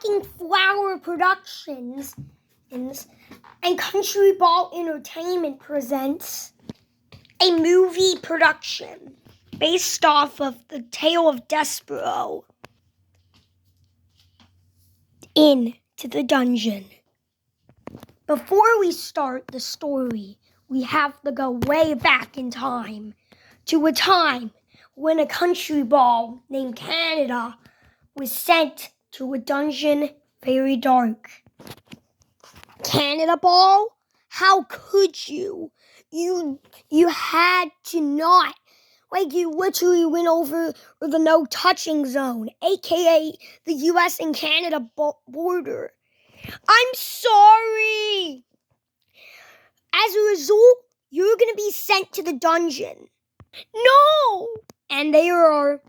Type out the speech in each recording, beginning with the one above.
Talking Flower Productions and Country Ball Entertainment presents a movie production based off of the tale of Despero, Into the Dungeon. Before we start the story, we have to go way back in time to a time when a country ball named Canada was sent to a dungeon very dark. Canada Ball? How could you? You had to not. Like, you literally went over the no-touching zone, a.k.a. the U.S. and Canada border. I'm sorry! As a result, you're gonna be sent to the dungeon. No! And there are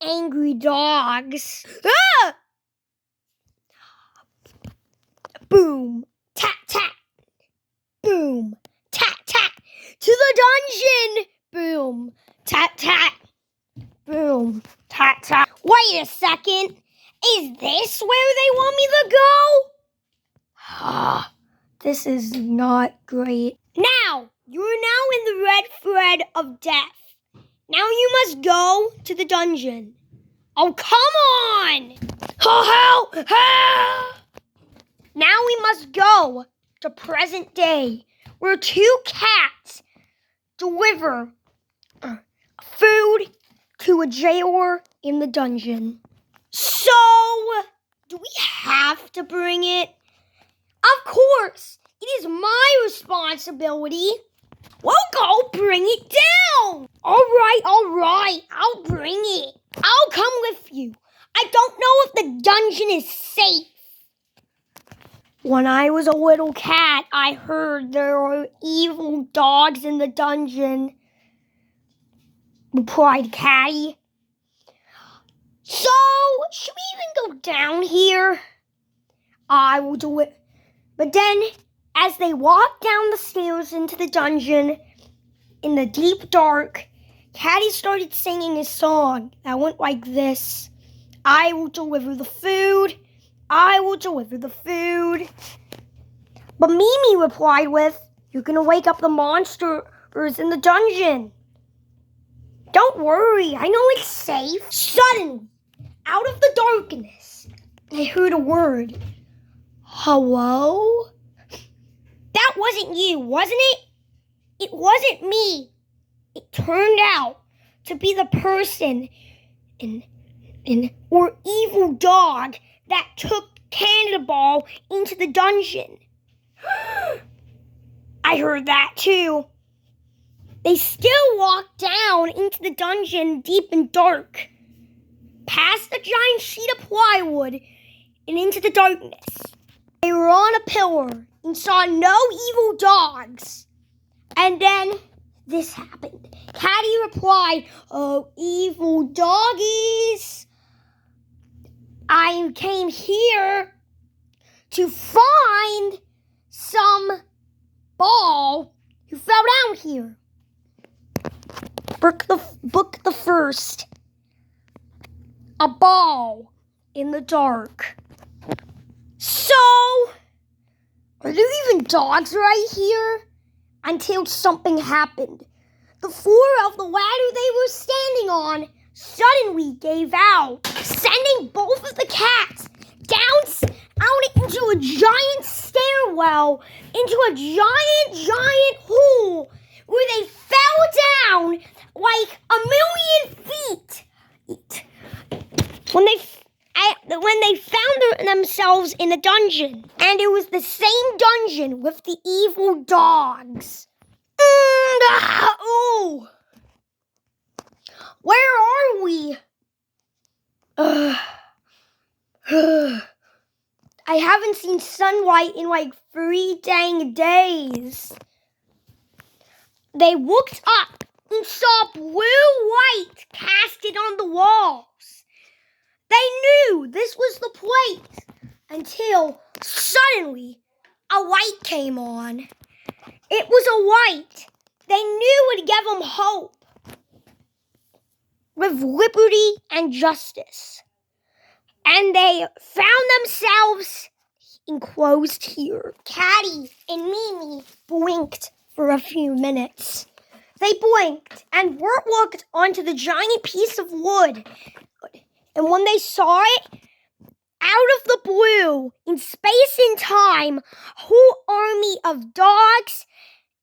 angry dogs. Ah! Boom! Tat, tat! Boom! Tat, tat! To the dungeon! Boom! Tat, tat! Boom! Tat, tat! Wait a second! Is this where they want me to go? This is not great. Now! You are now in the red thread of death. Now you must go to the dungeon. Oh, come on! Oh, help! Help! Now we must go to present day, where two cats deliver food to a jailer in the dungeon. So, do we have to bring it? Of course! It is my responsibility. We'll go bring it down. All right. I'll bring it. I'll come with you. I don't know if the dungeon is safe. When I was a little cat, I heard there were evil dogs in the dungeon, replied Catty. So, should we even go down here? I will do it. But then, as they walked down the stairs into the dungeon, in the deep dark, Catty started singing a song that went like this. I will deliver the food. I will deliver the food. But Mimi replied with, you're going to wake up the monsters in the dungeon. Don't worry, I know it's safe. Suddenly, out of the darkness, I heard a word. Hello? That wasn't you, wasn't it? It wasn't me. It turned out to be the person or evil dog that took Canada Ball into the dungeon. I heard that too. They still walked down into the dungeon deep and dark, past a giant sheet of plywood and into the darkness. They were on a pillar and saw no evil dogs. And then this happened. Catty replied, oh, evil doggies. I came here to find some ball who fell down here. Book the first. A ball in the dark. So, are there even dogs right here? Until something happened. The floor of the ladder they were standing on suddenly gave out, sending both of the cats down out into a giant stairwell, into a giant hole where they fell down like 1,000,000 feet. When they found themselves in a dungeon, and it was the same dungeon with the evil dogs. Where are we? I haven't seen sunlight in like 3 dang days. They looked up and saw blue light casted on the walls. They knew this was the place until suddenly a light came on. It was a light they knew would give them hope with liberty and justice. and they found themselves enclosed here. Caddy and Mimi blinked for a few minutes. They blinked, and Bert looked onto the giant piece of wood. And when they saw it, out of the blue, in space and time, a whole army of dogs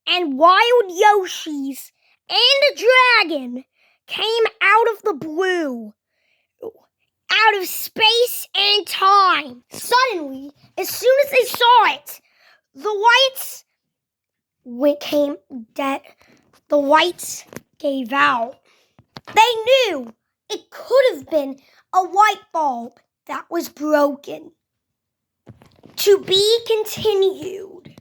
and wild Yoshis and a dragon came out of the blue, out of space and time. Suddenly, as soon as they saw it, the lights became dead. The lights gave out. They knew it could have been a light bulb that was broken. To be continued.